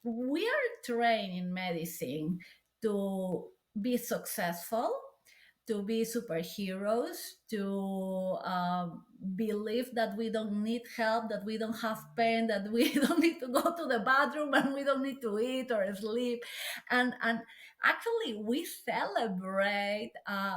we are trained in medicine to be successful, to be superheroes, to believe that we don't need help, that we don't have pain, that we don't need to go to the bathroom, and we don't need to eat or sleep. And actually, we celebrate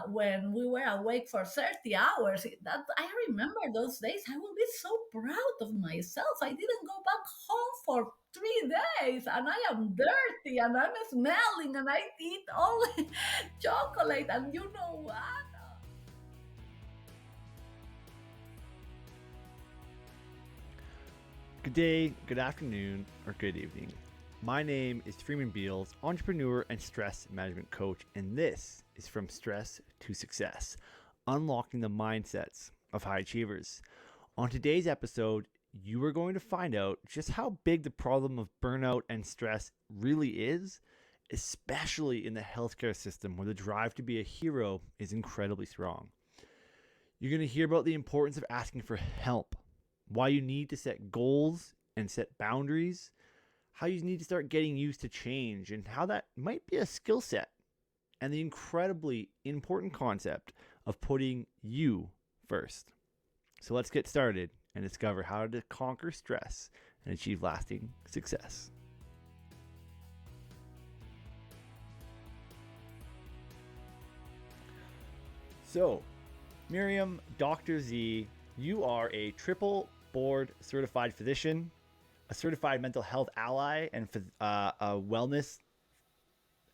when we were awake for 30 hours. That I remember those days. I will be so proud of myself. I didn't go back home for 3 days, and I am dirty, and I'm smelling, and I eat all chocolate, and you know what? Good day, good afternoon, or good evening. My name is Freeman Beals, entrepreneur and stress management coach, and this is From Stress to Success, unlocking the mindsets of high achievers. On today's episode, you are going to find out just how big the problem of burnout and stress really is, especially in the healthcare system where the drive to be a hero is incredibly strong. You're going to hear about the importance of asking for help, why you need to set goals and set boundaries, how you need to start getting used to change, and how that might be a skill set, and the incredibly important concept of putting you first. So let's get started and discover how to conquer stress and achieve lasting success. So, Miriam, Dr.Z, you are a triple board certified physician, a certified mental health ally, and a wellness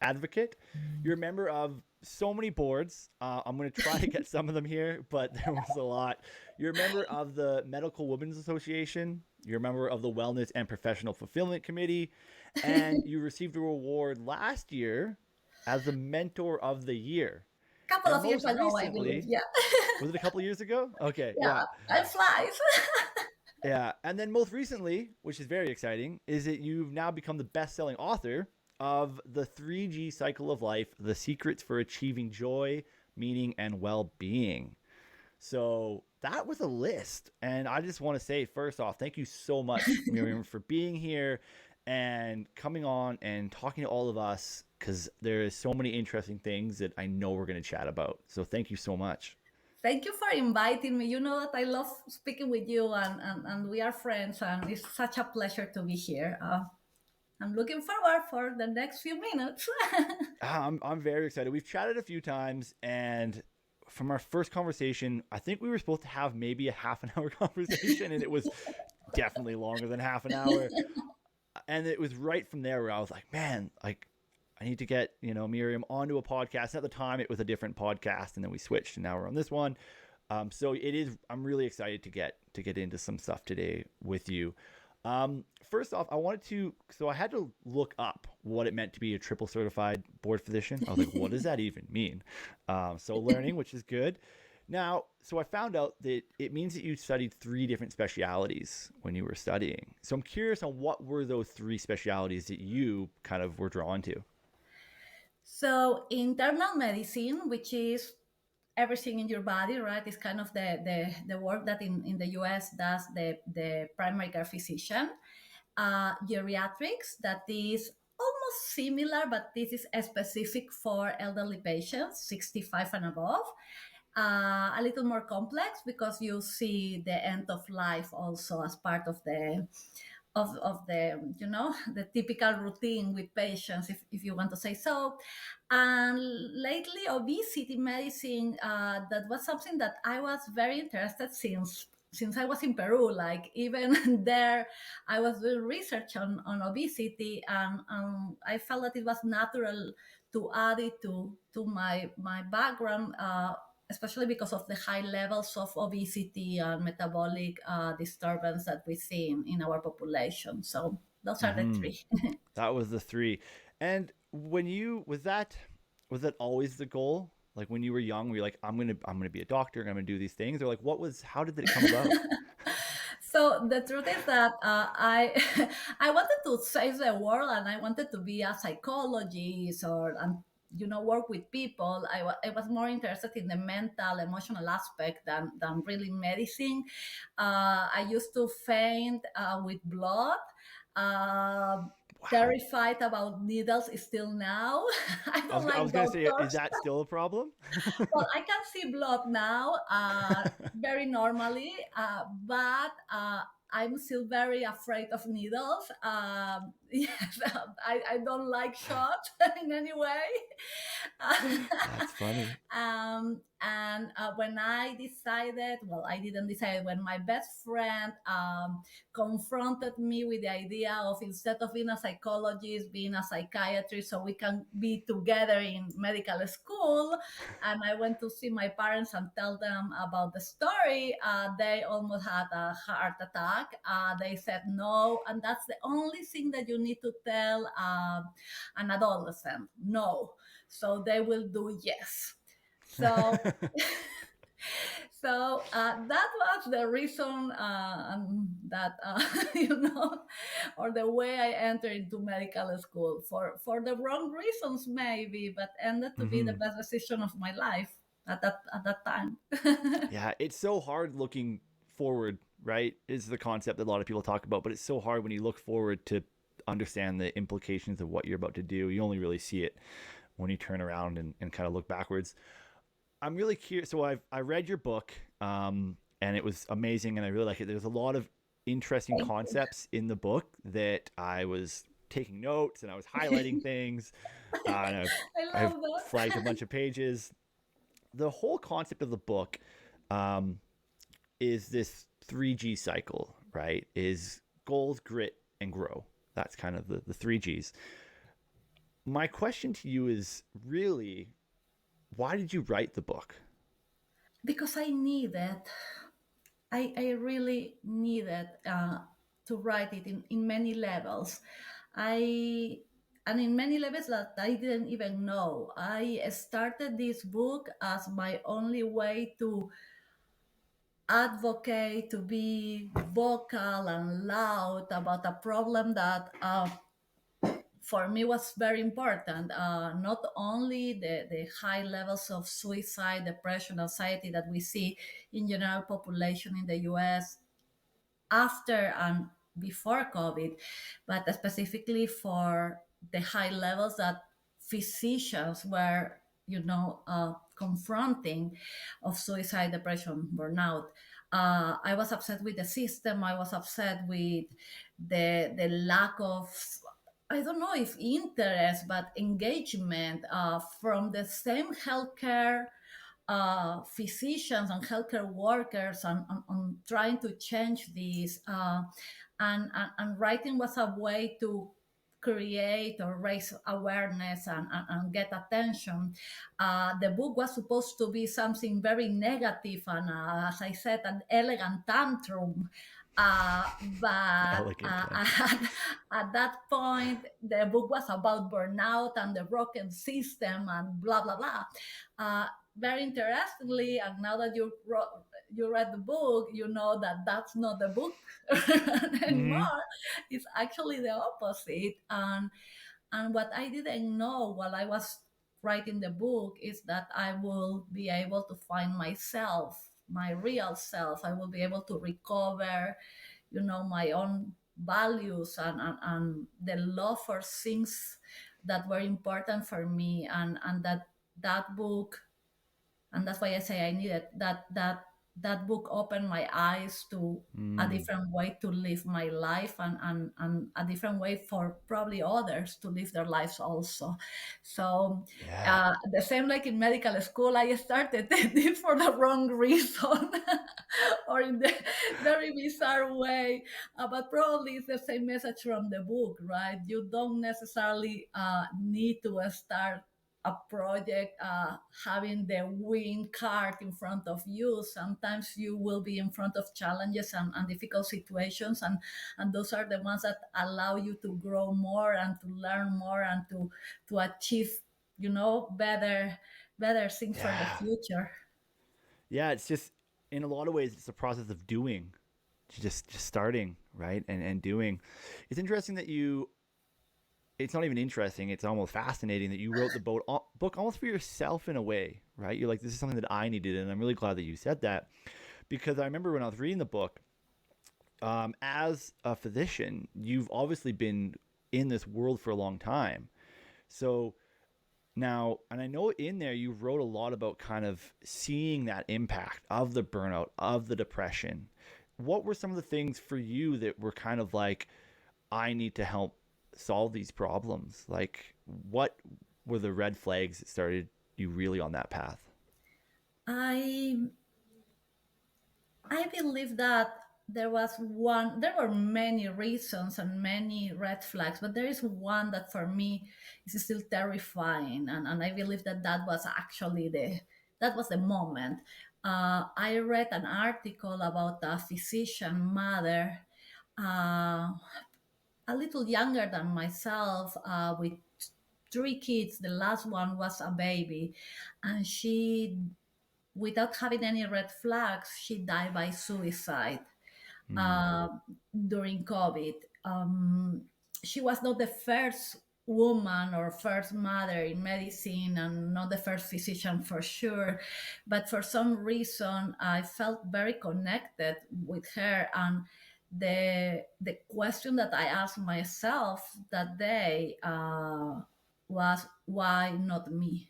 advocate. You're a member of so many boards. I'm going to try to get some of them here, but there was a lot. You're a member of the Medical Women's Association. You're a member of the Wellness and Professional Fulfillment Committee, and you received a reward last year as the Mentor of the Year. Couple And of years most ago, I believe. recently, Yeah, was it a couple of years ago? Okay, yeah, yeah. I flies. Yeah, and then most recently, which is very exciting, is that you've now become the best-selling author of the 3G Cycle of Life: The Secrets for Achieving Joy, Meaning, and Well-Being. So that was a list, and I just want to say first off, thank you so much, Miriam, for being here and coming on and talking to all of us, because there is so many interesting things that I know we're going to chat about. So thank you so much. Thank you for inviting me. You know that I love speaking with you, and we are friends, and it's such a pleasure to be here. I'm looking forward for the next few minutes. I'm very excited. We've chatted a few times, and from our first conversation, I think we were supposed to have maybe a half an hour conversation, and it was definitely longer than half an hour. And it was right from there where I was like, man, like I need to get, Miriam onto a podcast. At the time, it was a different podcast, and then we switched, and now we're on this one. So it is. I'm really excited to get into some stuff today with you. First off, I had to look up what it meant to be a triple certified board physician. I was like, what does that even mean? So learning, which is good. Now, so I found out that it means that you studied 3 different specialities when you were studying. So I'm curious on what were those 3 specialities that you kind of were drawn to? So, internal medicine, which is everything in your body, right, is kind of the work that in the US does the primary care physician. Geriatrics, that is almost similar, but this is specific for elderly patients, 65 and above. A little more complex because you see the end of life also as part of the the typical routine with patients, if you want to say so. And lately, obesity medicine, that was something that I was very interested since I was in Peru. Like, even there, I was doing research on obesity, and I felt that it was natural to add it to my background, especially because of the high levels of obesity and metabolic disturbance that we see in our population. So those are the Mm-hmm. three. That was the 3. And when you was that always the goal? Like when you were young, were you like, I'm gonna be a doctor, I'm gonna do these things, or like how did it come about? So the truth is that I I wanted to save the world, and I wanted to be a psychologist, or work with people. I was more interested in the mental, emotional aspect than really medicine. I used to faint with blood. Wow. terrified about needles still now. I I don't was, I like was going to say, is doctors. that still a problem? Well, I can see blood now, very normally, but I'm still very afraid of needles. Yes, I don't like shots in any way. That's funny. And when I decided, well, I didn't decide, when my best friend confronted me with the idea of, instead of being a psychologist, being a psychiatrist, so we can be together in medical school. And I went to see my parents and tell them about the story. They almost had a heart attack. They said no, and that's the only thing that you need to tell an adolescent, no. So they will do yes. So that was the reason that or the way I entered into medical school, for the wrong reasons maybe, but ended to be the Hmm. best decision of my life at that time. Yeah, it's so hard looking forward, right? Is the concept that a lot of people talk about, but it's so hard when you look forward to understand the implications of what you're about to do. You only really see it when you turn around and kind of look backwards. I'm really curious. So I read your book, and it was amazing, and I really like it. There's a lot of interesting Thank concepts in the book that I was taking notes and I was highlighting you. things, and I I've love flagged a that. bunch of pages. The whole concept of the book um, is this 3G cycle, right? Is goals, grit, and grow. That's kind of the 3Gs. My question to you is really, why did you write the book? Because I need it. I really needed to write it in many levels. I and in many levels that I didn't even know. I started this book as my only way to advocate, to be vocal and loud about a problem that for me was very important. Not only the high levels of suicide, depression, anxiety that we see in general population in the US after and before COVID, but specifically for the high levels that physicians were, confronting, of suicide, depression, burnout. I was upset with the system. I was upset with the lack of, I don't know if interest, but engagement from the same healthcare physicians and healthcare workers on trying to change this. And writing was a way to create or raise awareness and get attention. The book was supposed to be something very negative and, as I said, an elegant tantrum. But Elegant tantrum. at that point, the book was about burnout and the broken system and blah, blah, blah. Very interestingly, and now that you read the book, you know that that's not the book Mm-hmm. anymore. It's actually the opposite. And what I didn't know while I was writing the book is that I will be able to find myself, my real self. I will be able to recover, my own values and the love for things that were important for me, and that book, and that's why I say I needed that book opened my eyes to a Mm. different way to live my life, and a different way for probably others to live their lives also. So Yeah. the same like in medical school, I started it for the wrong reason or in the very bizarre way. But probably it's the same message from the book, right? You don't necessarily need to start a project having the win card in front of you. Sometimes you will be in front of challenges and difficult situations, and those are the ones that allow you to grow more and to learn more and to achieve, better things for the Yeah. future. Yeah. It's just, in a lot of ways, it's a process of doing, just starting, right? And doing. It's interesting that you, it's not even interesting. It's almost fascinating that you wrote the book almost for yourself in a way, right? You're like, this is something that I needed. And I'm really glad that you said that, because I remember when I was reading the book, as a physician, you've obviously been in this world for a long time. So now, and I know in there you wrote a lot about kind of seeing that impact of the burnout, of the depression. What were some of the things for you that were kind of like, I need to help solve these problems? Like, what were the red flags that started you really on that path? I I believe that there were many reasons and many red flags, but there is one that for me is still terrifying. And I believe that that was the moment. I read an article about a physician mother, uh, a little younger than myself, with three kids. The last one was a baby, and without having any red flags, she died by suicide Mm, uh, during COVID. She was not the first woman or first mother in medicine, and not the first physician for sure. But for some reason, I felt very connected with her. And the question that I asked myself that day was, why not me?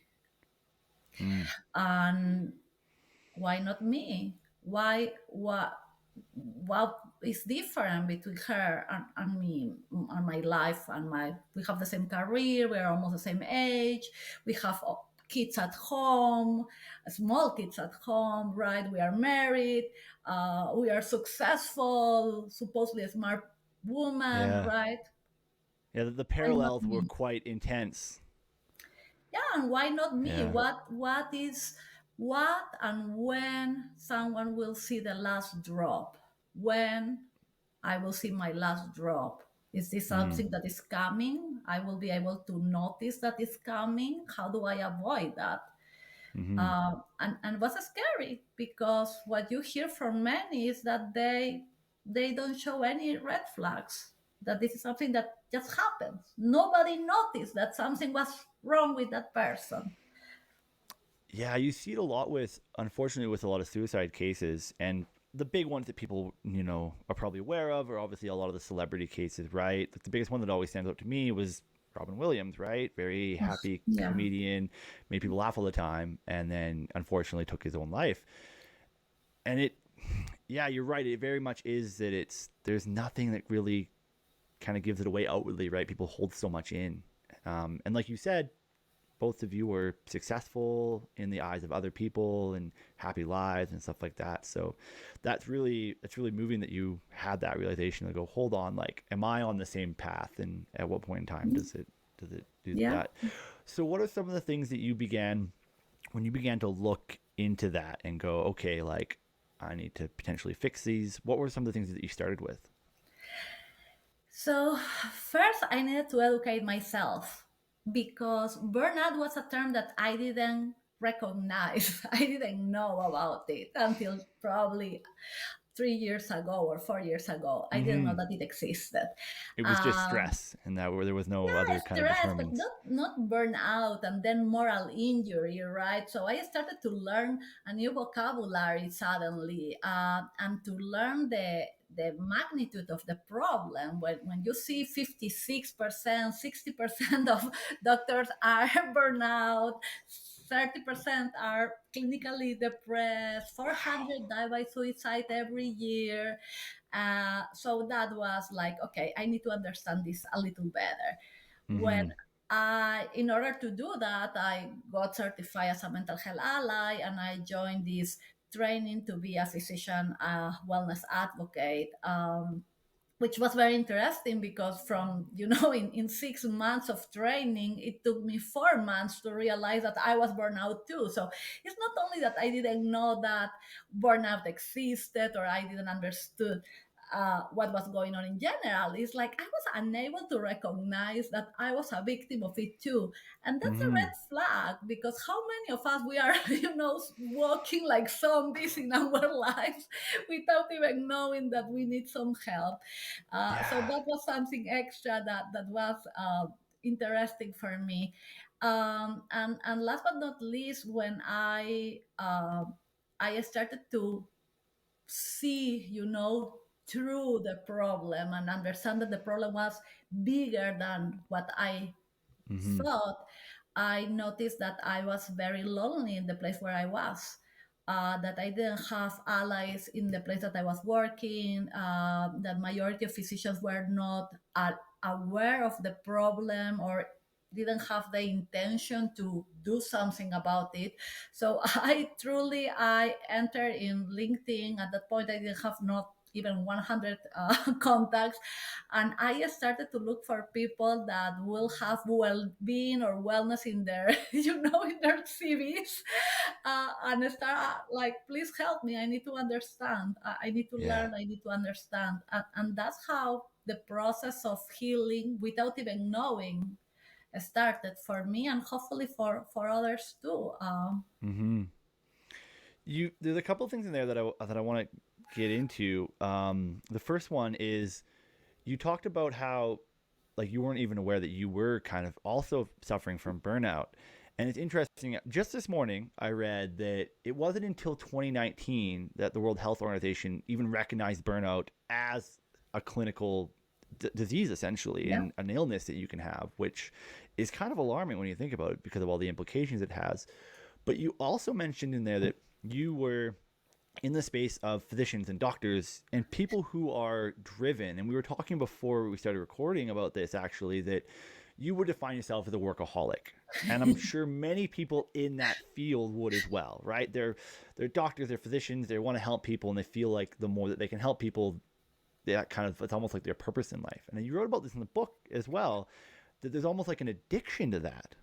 mm, And why not me? What is different between her and me and my life and my we have the same career, we're almost the same age, we have kids at home, small kids at home, right? We are married, we are successful, supposedly a smart woman, yeah. right? Yeah, the Why not parallels were me? quite intense. Yeah, and why not me? Yeah. What and when someone will see the last drop? When I will see my last drop? Is this Mm, something that is coming? I will be able to notice that it's coming. How do I avoid that? mm-hmm. And what's scary, because what you hear from many is that they don't show any red flags. That this is something that just happens. Nobody noticed that something was wrong with that person. Yeah, you see it a lot with, unfortunately, with a lot of suicide cases. And the big ones that people, are probably aware of are obviously a lot of the celebrity cases, right? But the biggest one that always stands out to me was Robin Williams, right? Very happy Yeah. comedian, made people laugh all the time, and then unfortunately took his own life. And yeah, you're right. It very much is that there's nothing that really kind of gives it away outwardly, right? People hold so much in. And like you said, both of you were successful in the eyes of other people and happy lives and stuff like that. So that's really moving that you had that realization to go, hold on, like, am I on the same path? And at what point in time does it do Yeah. that? So what are some of the things that you began when you began to look into that and go, okay, like, I need to potentially fix these? What were some of the things that you started with? So, first, I needed to educate myself, because burnout was a term that I didn't recognize. I didn't know about it until probably 3 years ago or 4 years ago. I didn't know Mm-hmm. that it existed. It was just Um, stress, and that where there was no yeah, other kind of stress, but determinants. not burnout and then moral injury, right? So I started to learn a new vocabulary suddenly, and to learn the magnitude of the problem. When you see 56%, 60% of doctors are burnout, 30% are clinically depressed, Wow. 400 die by suicide every year. So that was like, okay, I need to understand this a little better. When Mm-hmm. in order to do that, I got certified as a mental health ally, and I joined this training to be a physician wellness advocate. Which was very interesting, because from in 6 months of training, it took me 4 months to realize that I was burnout too. So it's not only that I didn't know that burnout existed, or I didn't understood what was going on in general. It's like I was unable to recognize that I was a victim of it too. And that's a Mm-hmm. red flag, because how many of us we are walking like zombies in our lives without even knowing that we need some help. So Yeah. that was something extra that was interesting for me. And last but not least, when I started to see, through the problem and understand that the problem was bigger than what I Mm-hmm. thought, I noticed that I was very lonely in the place where I was. That I didn't have allies in the place that I was working. That majority of physicians were not aware of the problem or didn't have the intention to do something about it. So I entered in LinkedIn. At that point, I didn't have not even 100 contacts, and I started to look for people that will have well-being or wellness in their in their CVs, and start like, please help me, I need to understand, I need to Yeah. learn, I need to understand, and that's how the process of healing without even knowing started for me, and hopefully for others too. Mm-hmm. There's a couple of things in there that I want to get into. The first one is you talked about how like you weren't even aware that you were kind of also suffering from burnout. And it's interesting. Just this morning, I read that it wasn't until 2019 that the World Health Organization even recognized burnout as a clinical disease, essentially, Yeah. and an illness that you can have, which is kind of alarming when you think about it because of all the implications it has. But you also mentioned in there that you were in the space of physicians and doctors and people who are driven. And we were talking before we started recording about this actually, that you would define yourself as a workaholic. And I'm sure many people in that field would as well, right? They're doctors, they're physicians, they want to help people, and they feel like the more that they can help people, that kind of it's almost like their purpose in life. And you wrote about this in the book as well, that there's almost like an addiction to that.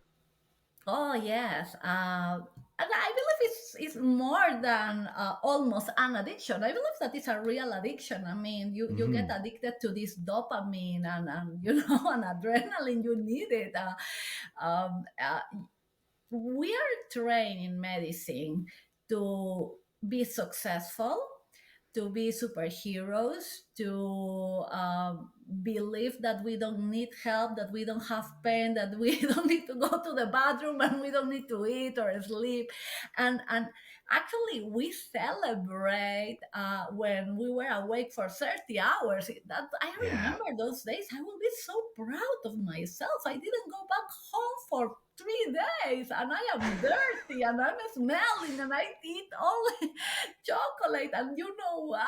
Oh yes, and I believe it's more than almost an addiction. I believe that it's a real addiction. I mean, you get Mm-hmm. addicted to this dopamine and and adrenaline. You need it. Um, uh, we are trained in medicine to be successful, to be superheroes, to believe that we don't need help, that we don't have pain, that we don't need to go to the bathroom, and we don't need to eat or sleep. And actually, we celebrate when we were awake for 30 hours. That I Yeah. remember those days. I will be so proud of myself. I didn't go back home for 3 days, and I am dirty, and I'm smelling, and I eat all chocolate. And you know what?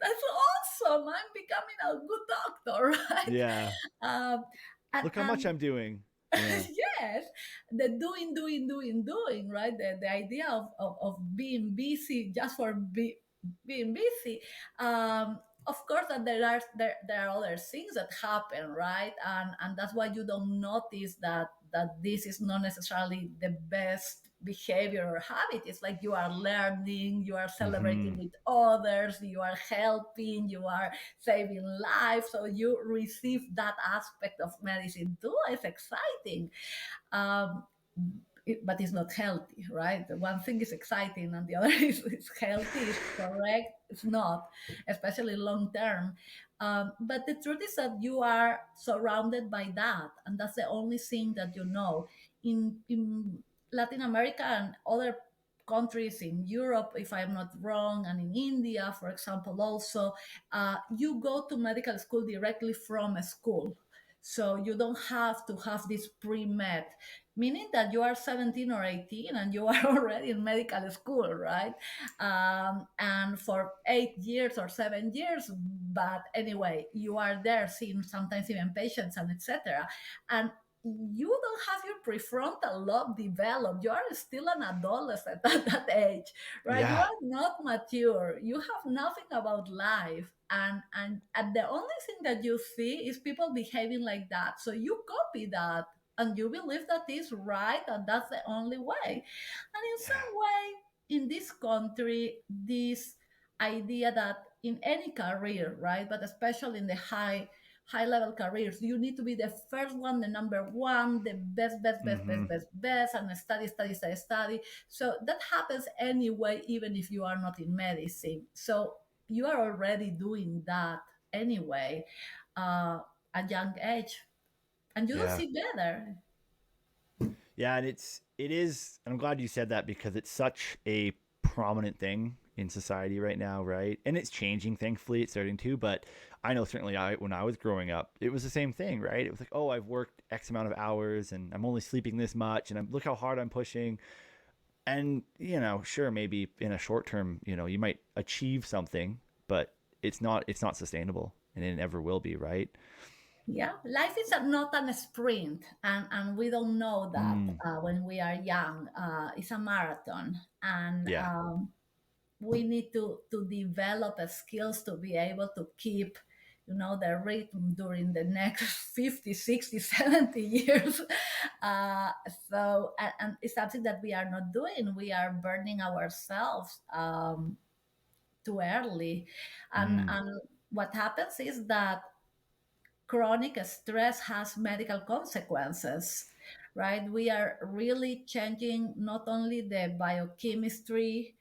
That's awesome. I'm becoming a good doctor, right? Yeah. Um, and, Look how much and I'm doing. Yeah. yes, the doing, right? The idea of being busy just for being busy. Of course, that there are other things that happen, right? And that's why you don't notice that this is not necessarily the best behavior or habit. It's like you are learning, you are Mm-hmm. celebrating with others, you are helping, you are saving lives, so you receive that aspect of medicine too. It's exciting. um, but it's not healthy, right? One thing is exciting and the other is healthy, is correct, it's not, especially long term. But the truth is that you are surrounded by that, and that's the only thing that you know. In Latin America and other countries in Europe, if I'm not wrong, and in India, for example, also, you go to medical school directly from a school. So you don't have to have this pre-med, meaning that you are 17 or 18 and you are already in medical school, right? And for 8 years or 7 years, but anyway, you are there seeing sometimes even patients and etc. And you don't have your prefrontal lobe developed. You are still an adolescent at that age, right? You Yeah. are not mature. You have nothing about life. And the only thing that you see is people behaving like that. So you copy that and you believe that is right and that's the only way. And in Yeah. some way, in this country, this idea that in any career, right, but especially in the high level careers, you need to be the first one, the number one, the Mm-hmm. best, and study. So that happens anyway, even if you are not in medicine. So you are already doing that anyway, at young age, and you don't Yeah. see better. Yeah, and it is, and I'm glad you said that because it's such a prominent thing in society right now, right? And it's changing, thankfully, it's starting to. But I know certainly when I was growing up, it was the same thing, right? It was like, oh, I've worked X amount of hours and I'm only sleeping this much, and look how hard I'm pushing. And sure, maybe in a short term, you might achieve something, but it's not sustainable, and it never will be, right? Yeah, life is not a sprint, and we don't know that Mm, when we are young. It's a marathon, and yeah. we need to develop skills to be able to keep the rhythm during the next 50, 60, 70 years. uh, and it's something that we are not doing. We are burning ourselves too early, Mm, and what happens is that chronic stress has medical consequences, right? We are really changing not only the biochemistry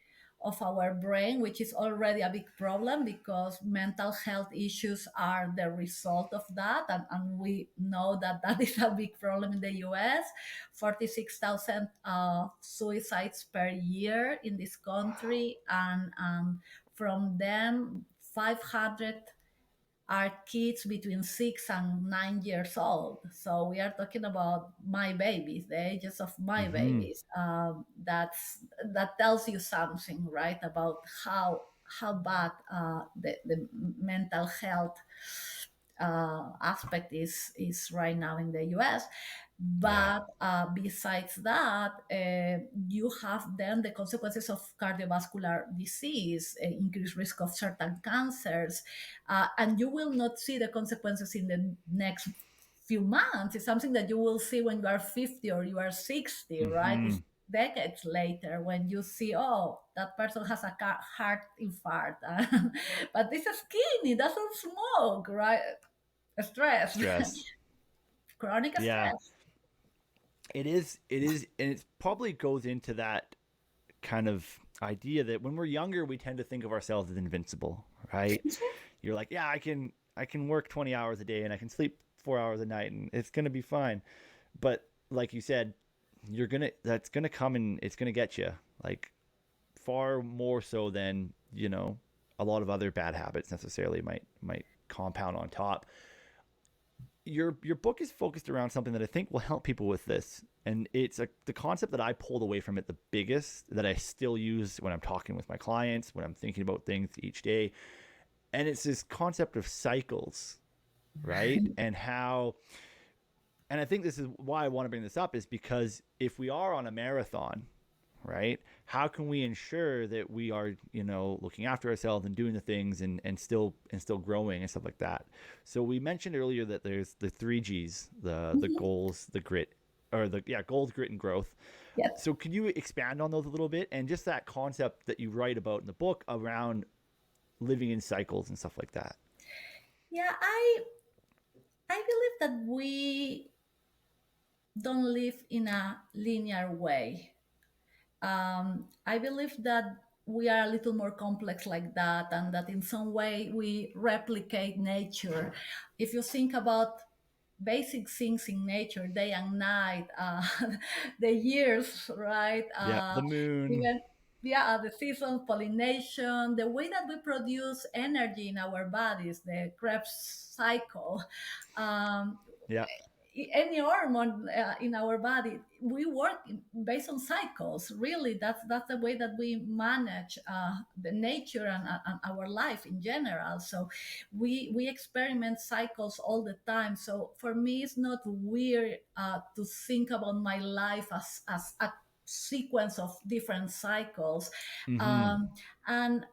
of our brain, which is already a big problem because mental health issues are the result of that. And we know that that is a big problem in the US. 46,000 suicides per year in this country. And from them, 500 are kids between 6 and 9 years old. So we are talking about my babies, the ages of my mm-hmm. babies. That tells you something, right, about how bad the mental health aspect is right now in the US. Yeah. But besides that, you have then the consequences of cardiovascular disease, increased risk of certain cancers, and you will not see the consequences in the next few months. It's something that you will see when you are 50 or you are 60, right? Mm-hmm. It's decades later when you see, oh, that person has a heart infarct, but this is skinny, doesn't smoke, right? Stress, Stress. chronic Yeah. stress. It is, and it probably goes into that kind of idea that when we're younger, we tend to think of ourselves as invincible, right? You're like, yeah, I can work 20 hours a day and I can sleep 4 hours a night and it's gonna be fine. But like you said, that's gonna come and it's gonna get you, like, far more so than a lot of other bad habits necessarily might compound on top. Your book is focused around something that I think will help people with this, and it's the concept that I pulled away from it the biggest, that I still use when I'm talking with my clients, when I'm thinking about things each day, and it's this concept of cycles, right? And I think this is why I want to bring this up, is because if we are on a marathon, right, how can we ensure that we are looking after ourselves and doing the things and still growing and stuff like that. So we mentioned earlier that there's the 3 G's, the Mhm. goals, the grit, or the yeah, goals, grit, and growth. Yes. So could you expand on those a little bit, and just that concept that you write about in the book around living in cycles and stuff like that? Yeah, I believe that we don't live in a linear way. I believe that we are a little more complex like that, and that in some way we replicate nature. If you think about basic things in nature, day and night, the years, right? Yeah, the moon. Even yeah, the seasons, pollination, the way that we produce energy in our bodies, the Krebs cycle. Um, Yeah. any hormone in our body, we work based on cycles. Really, that's the way that we manage the nature and our life in general. So we experiment cycles all the time. So for me, it's not weird to think about my life as a sequence of different cycles. Mm-hmm. um, and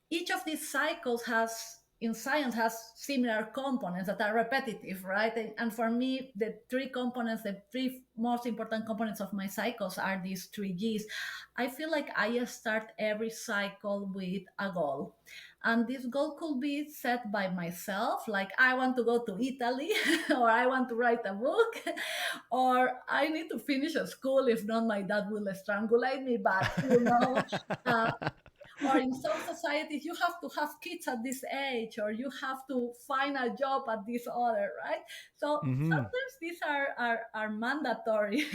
each of these cycles has in science has similar components that are repetitive, right? And for me, the three components, the three most important components of my cycles are these 3 G's. I feel like I start every cycle with a goal, and this goal could be set by myself, like I want to go to Italy or I want to write a book or I need to finish a school, if not my dad will strangulate me. But uh, Or in some societies, you have to have kids at this age, or you have to find a job at this other, right? So Mm-hmm. sometimes these are mandatory.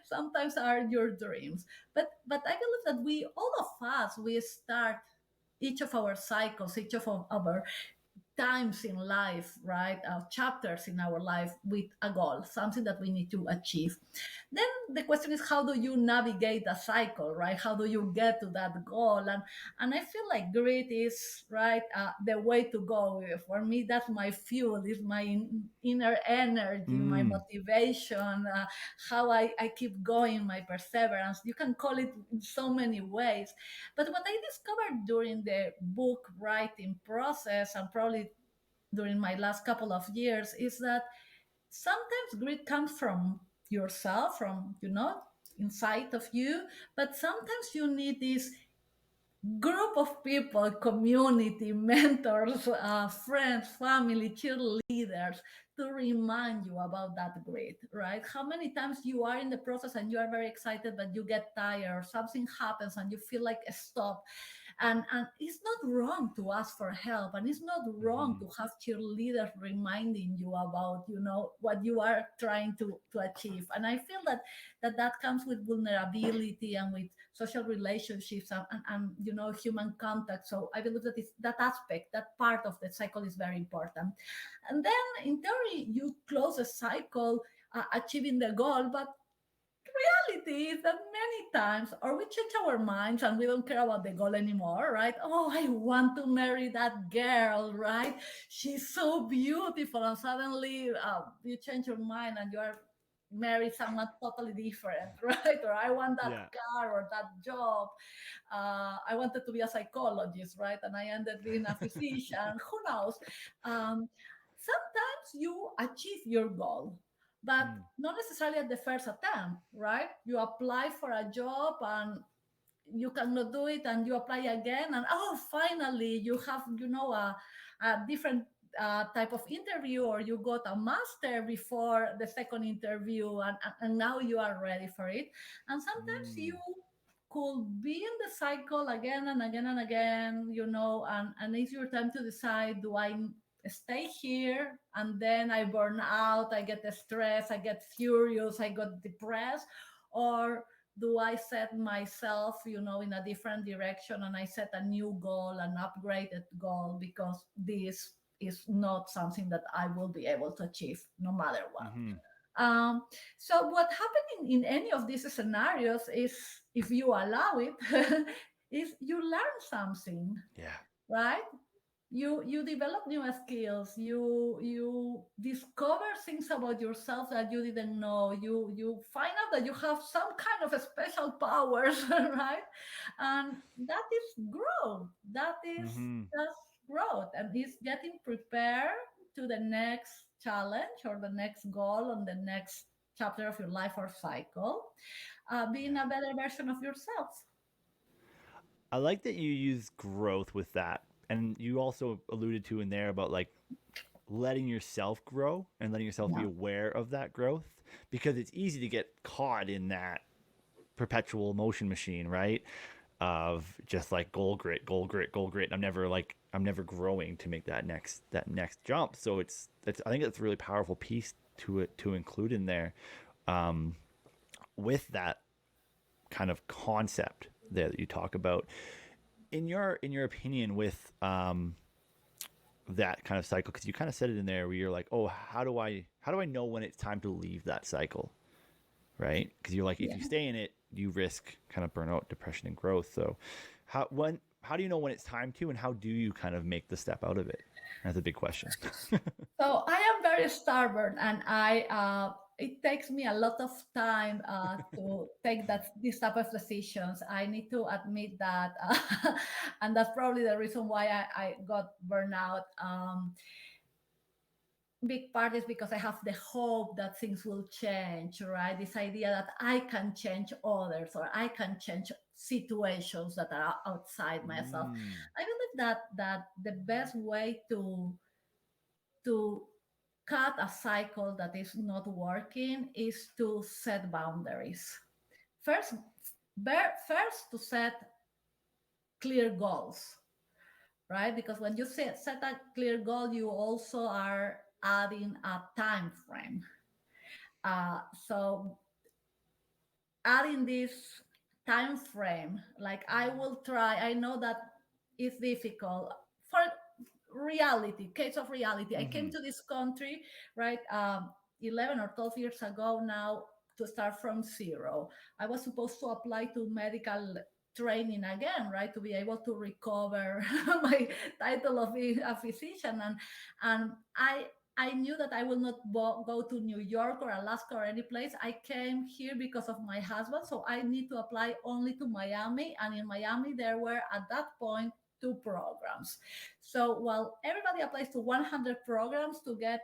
Sometimes are your dreams. But I believe that we, all of us, we start each of our cycles, each of our times in life, right? Chapters in our life with a goal, something that we need to achieve. Then the question is, how do you navigate the cycle, right? How do you get to that goal? And I feel like grit is, right, the way to go. For me, that's my fuel, is my inner energy, my Mm. motivation, how I keep going, my perseverance. You can call it in so many ways. But what I discovered during the book writing process, and probably during my last couple of years, is that sometimes grit comes from yourself, from, inside of you, but sometimes you need this group of people, community, mentors, friends, family, cheerleaders, to remind you about that grit, right? How many times you are in the process and you are very excited, but you get tired, or something happens and you feel like a stop. And it's not wrong to ask for help, and it's not wrong Mm-hmm. to have cheerleaders reminding you about, what you are trying to achieve. And I feel that comes with vulnerability and with social relationships, and human contact. So I believe that it's that aspect, that part of the cycle, is very important. And then in theory you close a cycle, achieving the goal. But reality is that many times, or we change our minds and we don't care about the goal anymore, right? Oh, I want to marry that girl, right? She's so beautiful, and suddenly you change your mind and you are marry someone totally different, right? Or I want that Yeah. car or that job. I wanted to be a psychologist, right? And I ended being a physician. Who knows? Um, Sometimes you achieve your goal, but Mm. not necessarily at the first attempt, right? You apply for a job and you cannot do it, and you apply again, and oh, finally you have, a different type of interview, or you got a master before the second interview, and now you are ready for it. And sometimes you Mm. could be in the cycle again and again and again, and it's your time to decide, do I stay here and then I burn out, I get stressed, I get furious, I got depressed, or do I set myself, in a different direction, and I set a new goal, an upgraded goal, because this is not something that I will be able to achieve no matter what. Mm-hmm. Um, so what happened in any of these scenarios is, if you allow it, is you learn something, Yeah. right? You develop new skills, you discover things about yourself that you didn't know, you find out that you have some kind of a special powers, right? And that is growth, that is Mm-hmm. just growth, and it's getting prepared to the next challenge or the next goal on the next chapter of your life or cycle, being a Yeah. better version of yourself. I like that you use growth with that. And you also alluded to in there about like letting yourself grow and letting yourself be Yeah. aware of that growth, because it's easy to get caught in that perpetual motion machine, right? Of just like goal grit, goal grit, goal grit. I'm never growing to make that next jump. So it's I think it's a really powerful piece to it to include in there, um, with that kind of concept there that you talk about. In your opinion, with that kind of cycle, because you kind of said it in there where you're like, oh, how do I know when it's time to leave that cycle, right? Because you're like, if Yeah. you stay in it, you risk kind of burnout, depression, and growth. So how do you know when it's time to, and how do you kind of make the step out of it? That's a big question. So I am very stubborn, and it takes me a lot of time to take this type of decisions. I need to admit that, and that's probably the reason why I got burnout. Big part is because I have the hope that things will change, right? This idea that I can change others, or I can change situations that are outside myself. Mm. I believe that the best way to cut a cycle that is not working is to set boundaries. First, first to set clear goals, right? Because when you set a clear goal, you also are adding a time frame. So adding this time frame, like I will try, I know that it's difficult for reality, case of reality. I came Mm-hmm. to this country, right, 11 or 12 years ago now, to start from zero. I was supposed to apply to medical training again, right, to be able to recover my title of being a physician. And I knew that I will not go to New York or Alaska or any place. I came here because of my husband, so I need to apply only to Miami. And in Miami, there were at that point two programs. So while everybody applies to 100 programs to get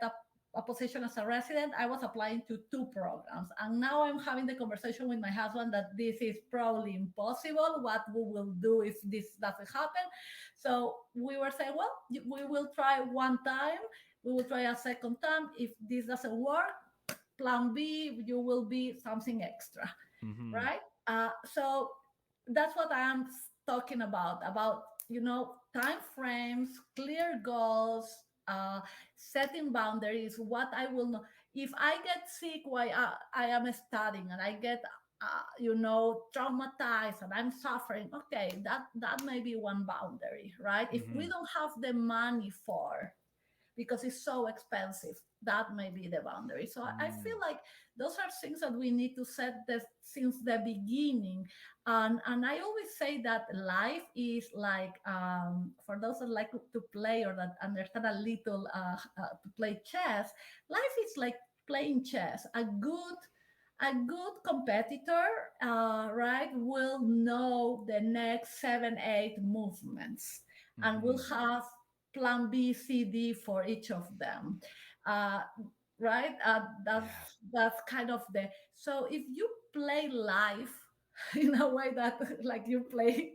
a position as a resident, I was applying to two programs. And now I'm having the conversation with my husband that this is probably impossible. What we will do if this doesn't happen. So we were saying, well, we will try one time. We will try a second time. If this doesn't work, plan B, you will be something extra, Mm-hmm. right? So that's what I am talking about, time frames, clear goals, setting boundaries, what I will know. If I get sick while I am studying and I get traumatized and I'm suffering, okay, that may be one boundary, right? If we Mm-hmm. don't have the money for, because it's so expensive, that may be the boundary. So I feel like those are things that we need to set this since the beginning. And I always say that life is like, for those that like to play or that understand a little to play chess, life is like playing chess. A good competitor, right, will know the next 7, 8 movements, and will Mm-hmm. have plan B, C, D for each of them. Uh, right? Yeah. That's kind of the. So if you play life in a way that like you play,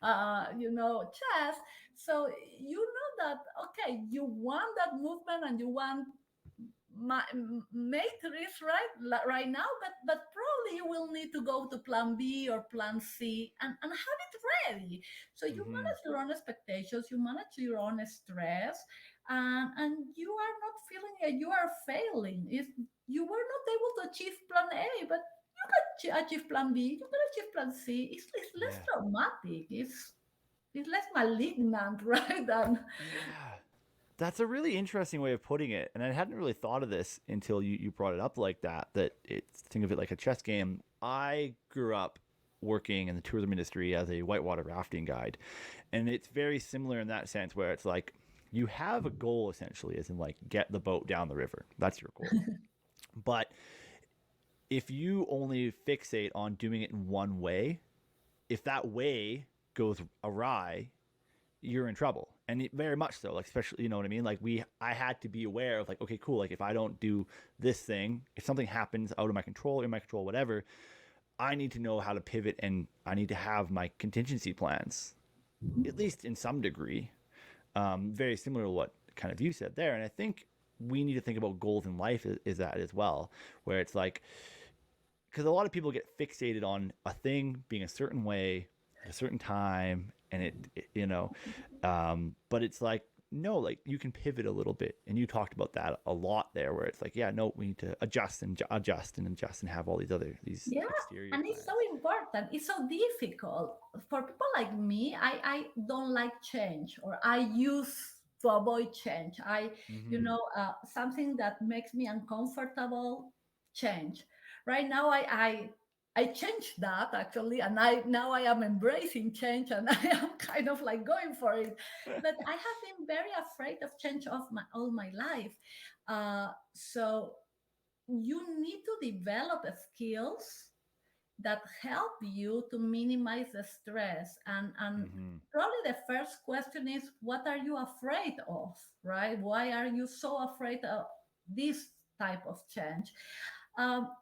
chess, so you know that okay, you want that movement and you want make this right now, but probably you will need to go to plan B or plan C, and have it ready. So you Mm-hmm. manage your own expectations, you manage your own stress, and you are not feeling that you are failing if you were not able to achieve plan A, but you can achieve plan B, you can achieve plan C. It's less Yeah. traumatic, it's less malignant, right? Than Yeah. That's a really interesting way of putting it, and I hadn't really thought of this until you brought it up like that. That it's think of it like a chess game. I grew up working in the tourism industry as a whitewater rafting guide, and it's very similar in that sense, where it's like you have a goal essentially, as in like get the boat down the river. That's your goal. But if you only fixate on doing it in one way, if that way goes awry, you're in trouble. And very much so, like, especially, you know what I mean? Like, I had to be aware of, like, okay, cool. Like, if I don't do this thing, if something happens out of my control, in my control, whatever, I need to know how to pivot, and I need to have my contingency plans, at least in some degree. Very similar to what kind of you said there. And I think we need to think about goals in life is that as well, where it's like, because a lot of people get fixated on a thing being a certain way at a certain time, and but it's like, no, like you can pivot a little bit, and you talked about that a lot there, where it's like, yeah, no, we need to adjust and adjust and adjust and have all these Yeah, exterior and it's so plans. important. It's so difficult for people like me. I don't like change, or I use to avoid change. Mm-hmm. Something that makes me uncomfortable, change. Right now, I changed that actually, and I am embracing change, and I am kind of like going for it. But I have been very afraid of change of my all my life. So you need to develop skills that help you to minimize the stress, and Mm-hmm. probably the first question is, what are you afraid of, right? Why are you so afraid of this type of change?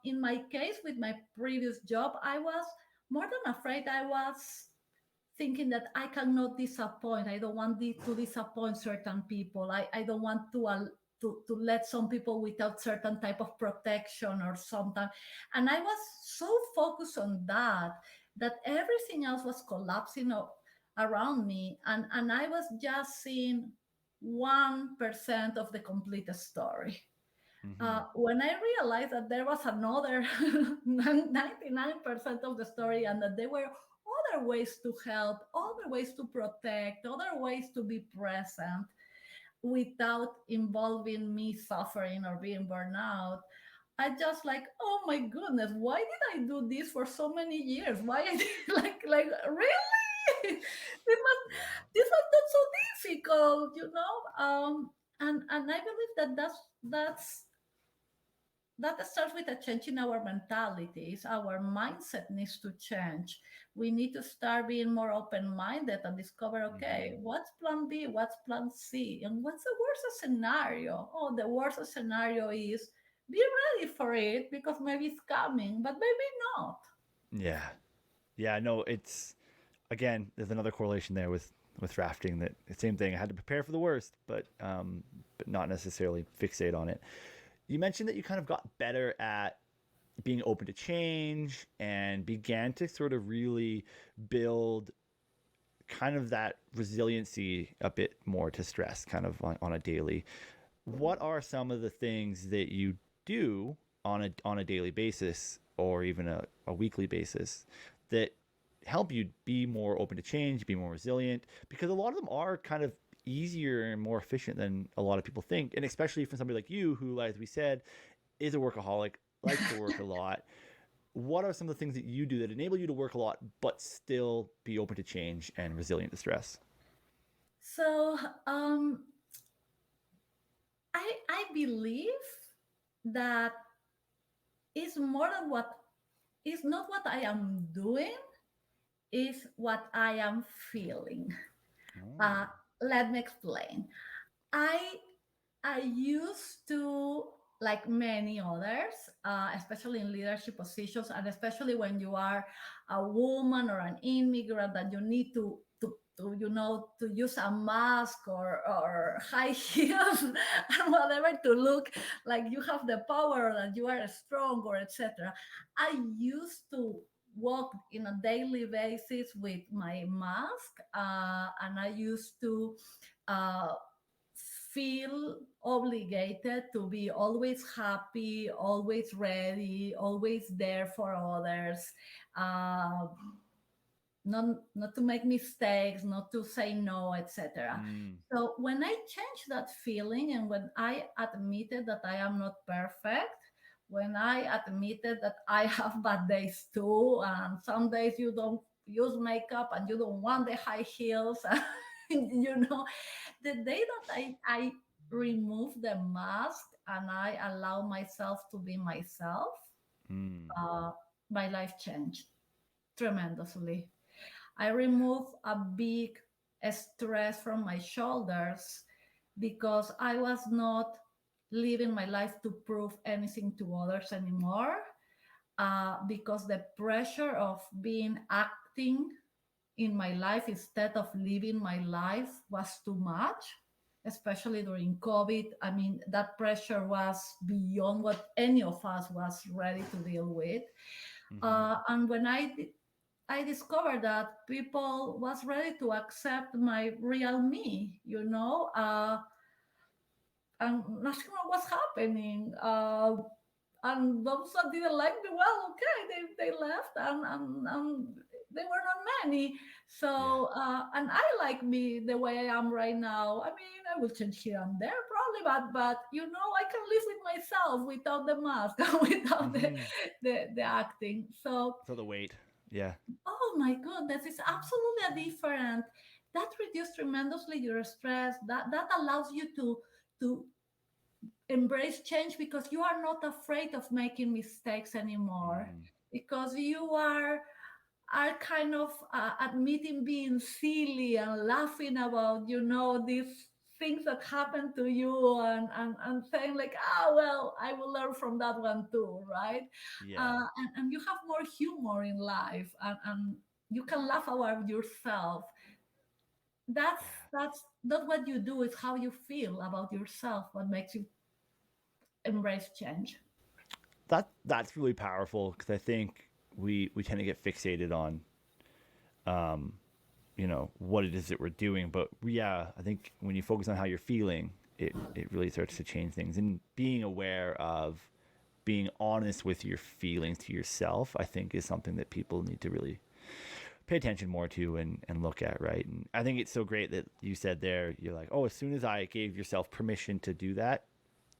In my case, with my previous job, I was more than afraid. I was thinking that I cannot disappoint. I don't want to disappoint certain people. I don't want to let some people without certain type of protection or something. And I was so focused on that everything else was collapsing around me, and I was just seeing 1% of the complete story. Mm-hmm. When I realized that there was another 99% of the story, and that there were other ways to help, other ways to protect, other ways to be present without involving me suffering or being burned out, I just like, oh my goodness, why did I do this for so many years? Why I did like really? Yeah. This was not so difficult, you know? And I believe that that starts with a change in our mentalities. Our mindset needs to change. We need to start being more open-minded and discover, Mm-hmm. okay, what's plan B, what's plan C, and what's the worst scenario? Oh, the worst scenario is be ready for it because maybe it's coming, but maybe not. Yeah. Yeah. No, it's again. There's another correlation there with rafting. That same thing. I had to prepare for the worst, but not necessarily fixate on it. You mentioned that you kind of got better at being open to change and began to sort of really build kind of that resiliency a bit more to stress kind of on a daily. What are some of the things that you do on a daily basis or even a weekly basis that help you be more open to change, be more resilient? Because a lot of them are kind of easier and more efficient than a lot of people think, and especially for somebody like you who, as we said, is a workaholic, likes to work a lot. What are some of the things that you do that enable you to work a lot but still be open to change and resilient to stress? So I believe that it's more than what is not what I am doing, is what I am feeling. Oh. Uh, Let me explain. I I used to, like many others, especially in leadership positions, and especially when you are a woman or an immigrant, that you need to to use a mask or high heels and whatever to look like you have the power, that you are strong, or etc. I used to walk in a daily basis with my mask, and I used to uh, feel obligated to be always happy, always ready, always there for others, uh, not to make mistakes, not to say no, etc. Mm. So when I changed that feeling, and when I admitted that I am not perfect, when I admitted that I have bad days too, and some days you don't use makeup and you don't want the high heels, the day that I remove the mask and I allow myself to be myself, Mm. uh, my life changed tremendously. I remove a big stress from my shoulders because I was not living my life to prove anything to others anymore. Because the pressure of being acting in my life instead of living my life was too much, especially during COVID. I mean, that pressure was beyond what any of us was ready to deal with. Mm-hmm. And when I discovered that people was ready to accept my real me, and nothing was happening. And those that didn't like me, well, okay, they left, and they were not many. Yeah. So, and I like me the way I am right now. I mean, I will change here and there probably, but I can live with myself without the mask, without Mm-hmm. the acting. So, So the weight. Yeah. oh my goodness, it's absolutely a different. That reduces tremendously your stress. That allows you to embrace change because you are not afraid of making mistakes anymore, Mm-hmm. because you are kind of admitting being silly and laughing about these things that happen to you, and saying like, well, I will learn from that one too, right? Yeah. And you have more humor in life, and you can laugh about yourself. that's Yeah. that's not what you do, it's how you feel about yourself, what makes you embrace change. That's really powerful because I think we tend to get fixated on what it is that we're doing. But yeah, I think when you focus on how you're feeling, it really starts to change things. And being aware of being honest with your feelings to yourself, I think, is something that people need to really pay attention more to and look at, right? And I think it's so great that you said there, you're like, oh, as soon as I gave yourself permission to do that,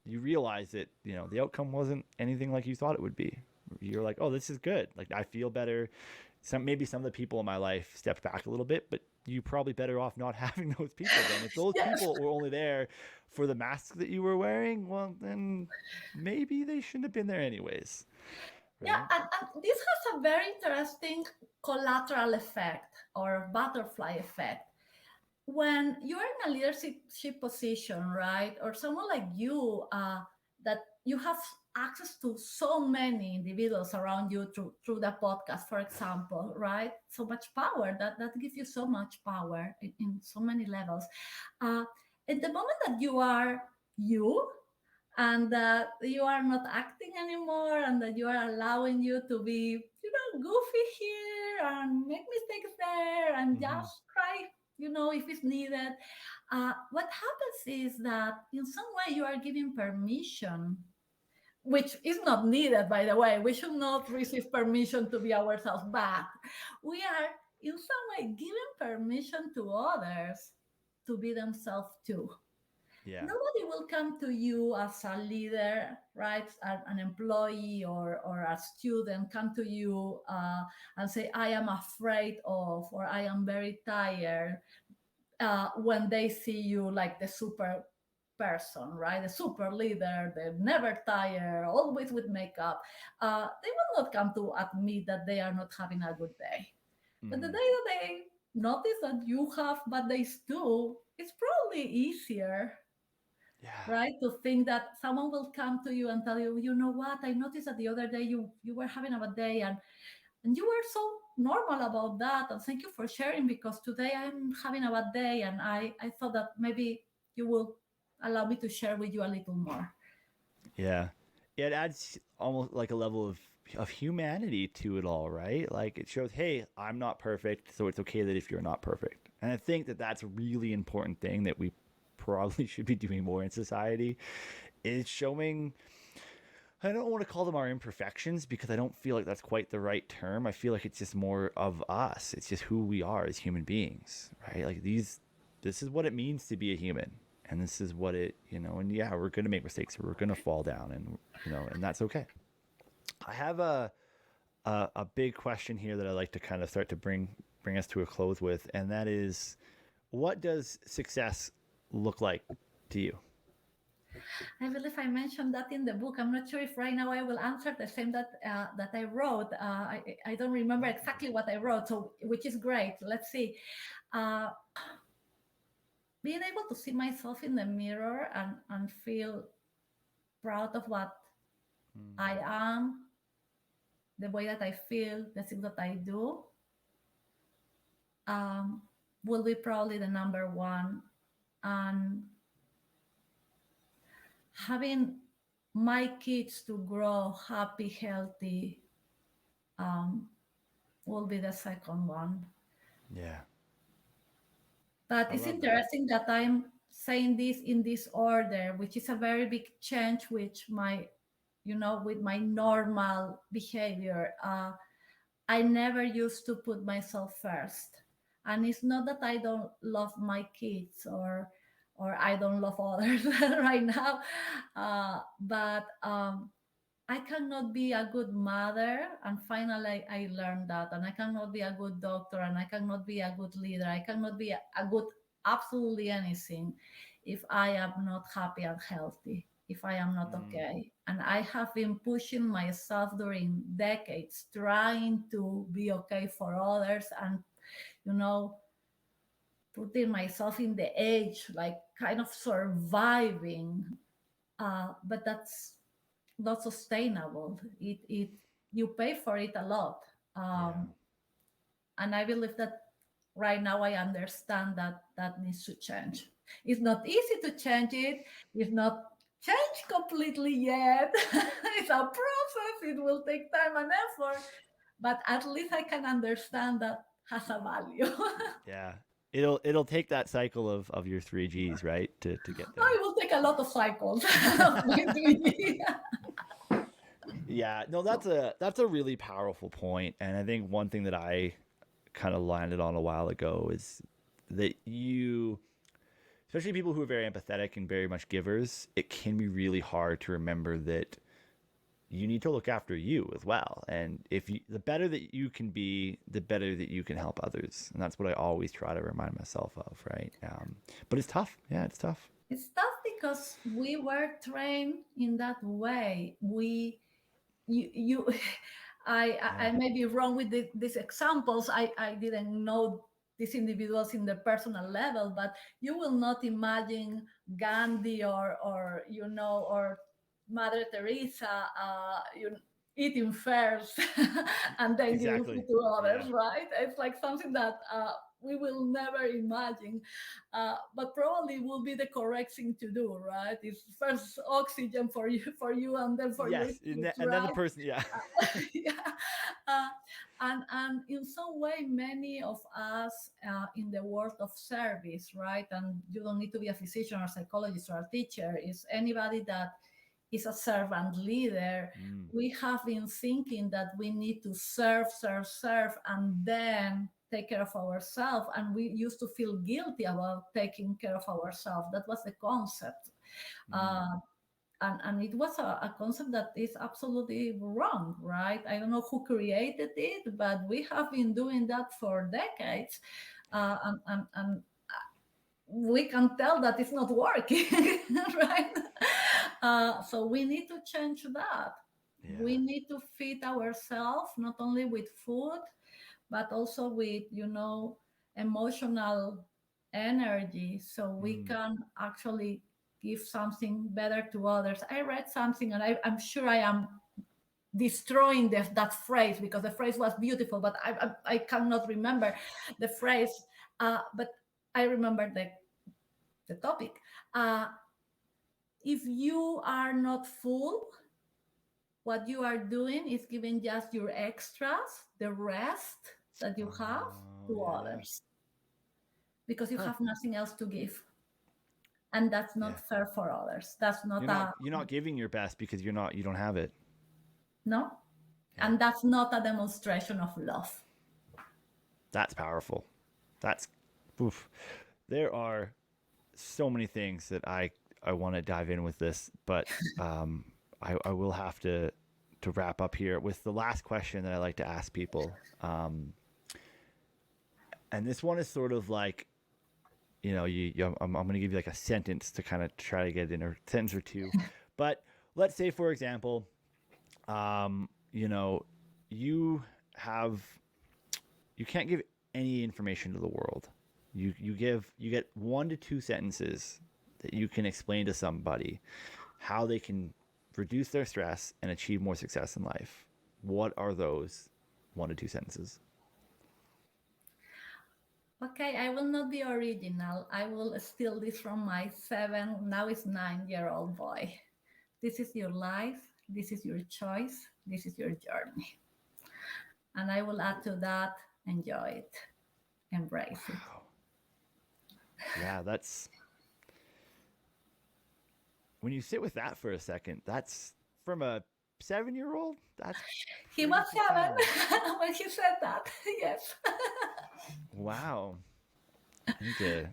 you realize that, the outcome wasn't anything like you thought it would be. You're like, oh, this is good. Like, I feel better. Maybe some of the people in my life stepped back a little bit, but you probably better off not having those people then. If those Yes. people were only there for the mask that you were wearing, well, then maybe they shouldn't have been there anyways, Yeah, right? and this has a very interesting collateral effect or butterfly effect. When you're in a leadership position, right, or someone like you, that you have access to so many individuals around you through the podcast, for example, right? So much power that gives you so much power in so many levels. Uh, at the moment that you are you, and that you are not acting anymore, and that you are allowing you to be, goofy here and make mistakes there and Mm-hmm. just cry, if it's needed. What happens is that in some way you are giving permission, which is not needed, by the way. We should not receive permission to be ourselves, but we are in some way giving permission to others to be themselves too. Yeah. Nobody will come to you as a leader, right? An employee or a student come to you and say, I am afraid of, or I am very tired, when they see you like the super person, right? The super leader, the never tired, always with makeup. They will not come to admit that they are not having a good day. But the Mm-hmm. day that they notice that you have bad days too, it's probably easier, Yeah. right, to think that someone will come to you and tell you, you know what, I noticed that the other day you were having a bad day, and you were so normal about that, and thank you for sharing, because today I'm having a bad day, and I thought that maybe you will allow me to share with you a little more. Yeah. It adds almost like a level of humanity to it all, right? Like it shows, hey, I'm not perfect, so it's okay that if you're not perfect. And I think that that's a really important thing that we probably should be doing more in society is showing. I don't want to call them our imperfections because I don't feel like that's quite the right term. I feel like it's just more of us. It's just who we are as human beings, right? Like this is what it means to be a human. And this is what and yeah, we're going to make mistakes. We're going to fall down and that's okay. I have a big question here that I like to kind of start to bring us to a close with. And that is, what does success look like to you? I believe I mentioned that in the book. I'm not sure if right now I will answer the same that I wrote. I don't remember exactly what I wrote, so which is great. Let's see. Uh, Being able to see myself in the mirror and feel proud of what Mm, I am, the way that I feel, the things that I do, um, will be probably the number one. And having my kids to grow happy, healthy, um, will be the second one. yeah, But I it's love that. interesting that I'm saying this in this order, which is a very big change, which with my normal behavior. I never used to put myself first. And it's not that I don't love my kids or I don't love others right now, but I cannot be a good mother. And finally, I learned that. And I cannot be a good doctor, and I cannot be a good leader. I cannot be a good absolutely anything if I am not happy and healthy, if I am not Mm, okay. And I have been pushing myself during decades, trying to be okay for others and, you know, putting myself in the edge, like kind of surviving. But that's not sustainable. It You pay for it a lot, yeah. and I believe that right now I understand that that needs to change. It's not easy to change it. It's not changed completely yet. It's a process. It will take time and effort, but at least I can understand that. has a value. Yeah. It'll take that cycle of your 3Gs, right? To get there. I will take a lot of cycles of my 3D. Yeah, no, that's a really powerful point, and I think one thing that I kind of landed on a while ago is that you, especially people who are very empathetic and very much givers, it can be really hard to remember that you need to look after you as well. And if you, the better that you can be, the better that you can help others. And that's what I always try to remind myself of, right? But it's tough. Yeah, it's tough. It's tough because we were trained in that way. You I Yeah, may be wrong with these examples. I didn't know these individuals in the personal level, but you will not imagine Gandhi or or Mother Teresa eating first and then giving exactly. food to Yeah, others, right? It's like something that we will never imagine, but probably will be the correct thing to do, right? It's first oxygen for you, and then for your yes, kids, and then the right? person, yeah. Yeah. uh, and in some way, many of us in the world of service, right? And you don't need to be a physician or psychologist or a teacher. Is anybody that is a servant leader. Mm, We have been thinking that we need to serve, serve, serve, and then take care of ourselves. And we used to feel guilty about taking care of ourselves. That was the concept. mm, Uh, and it was a concept that is absolutely wrong, right? I don't know who created it, but we have been doing that for decades. And we can tell that it's not working, right? So we need to change that. We yeah. need to feed ourselves not only with food, but also with, emotional energy so we Mm, can actually give something better to others. I read something, and I'm sure I am destroying that phrase because the phrase was beautiful, but I cannot remember the phrase. But I remember the topic. Uh, if you are not full, what you are doing is giving just your extras, the rest that you have, oh to yeah. others because you Huh. have nothing else to give. And that's Yeah. not fair for others. That's not a, You're not giving your best because you don't have it. no. Yeah. And that's not a demonstration of love. That's powerful. That's oof. There are so many things that I want to dive in with this, but I will have to wrap up here with the last question that I like to ask people. And this one is sort of like, I'm going to give you like a sentence to kind of try to get in, or a sentence or two. But let's say, for example, um, you know, you have you can't give any information to the world. You get 1 to 2 sentences that you can explain to somebody how they can reduce their stress and achieve more success in life. What are those 1 to 2 sentences? Okay, I will not be original. I will steal this from my now it's 9-year-old boy. This is your life. This is your choice. This is your journey. And I will add to that, enjoy it, embrace it. Wow. Yeah, that's when you sit with that for a second, that's from a 7-year old. That's He pretty was 7 profound. when he said that. Yes. Wow. I need to.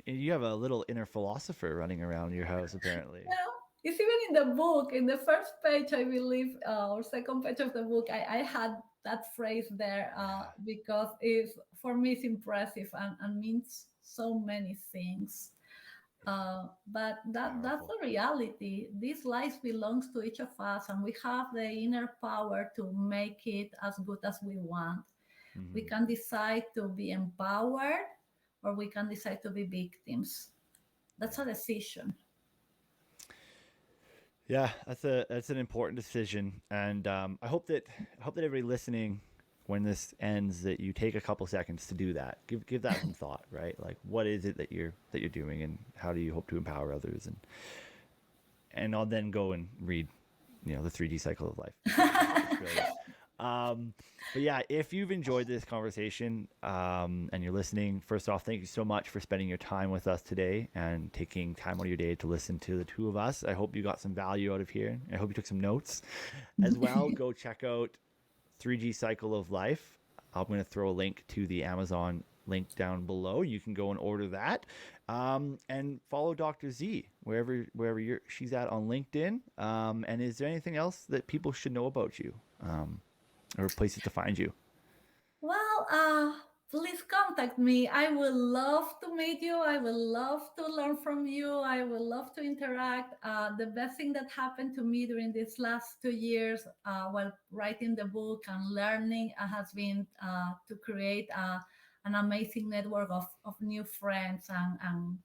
You have a little inner philosopher running around your house, apparently. Well, it's even in the book, in the first page, I believe, or second page of the book, I had that phrase there Yeah, because it's, for me, it's impressive and means so many things. But that's powerful. the reality. This life belongs to each of us, and we have the inner power to make it as good as we want. We Hmm. can decide to be empowered, or we can decide to be victims. That's a Yeah. decision. Yeah, that's an important decision, and I hope that everybody listening, when this ends, that you take a couple seconds to do that. Give that some thought, right? Like, what is it that you're doing, and how do you hope to empower others, and I'll then go and read, the 3D cycle of life. It's brilliant. But yeah, if you've enjoyed this conversation and you're listening, first off, thank you so much for spending your time with us today and taking time out of your day to listen to the two of us. I hope you got some value out of here. I hope you took some notes as well. Go check out 3G Cycle of Life. I'm going to throw a link to the Amazon link down below. You can go and order that, and follow Dr. Z wherever she's at on LinkedIn. And is there anything else that people should know about you, or places to find you? Well, please contact me. I will love to meet you. I will love to learn from you. I will love to interact. The best thing that happened to me during these last 2 years while writing the book and learning has been to create an amazing network of new friends and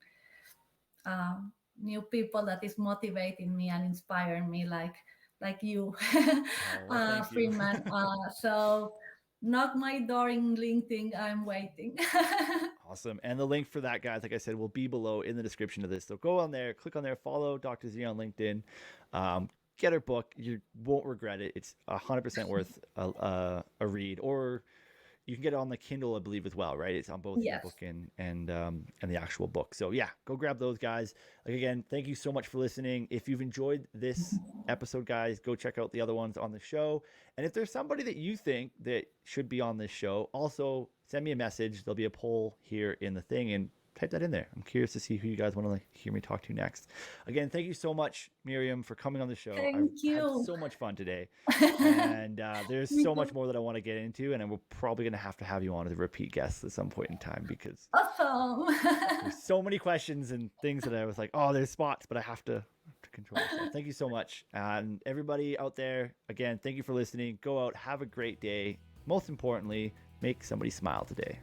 new people that is motivating me and inspiring me like you, Oh, well, thank you. Freeman. So knock my door in LinkedIn. I'm waiting. Awesome. And the link for that, guys, like I said, will be below in the description of this. So go on there, click on there, follow Dr. Z on LinkedIn. Get her book. You won't regret it. It's 100% worth a read. Or you can get it on the Kindle, I believe, as well, right? It's on both Yes. ebook and the actual book. So yeah, go grab those, guys. Like again, thank you so much for listening. If you've enjoyed this episode, guys, go check out the other ones on the show. And if there's somebody that you think that should be on this show, also send me a message. There'll be a poll here in the thing, and type that in there. I'm curious to see who you guys want to hear me talk to next. Again, thank you so much, Miriam, for coming on the show. I've Thank had you. so much fun today. And there's Me so too. much more that I want to get into, and we're probably going to have you on as a repeat guest at some point in time, because Awesome. there's so many questions and things that I was like, oh, there's spots, but I have to control myself. Thank you so much. And everybody out there, again, thank you for listening. Go out, have a great day. Most importantly, make somebody smile today.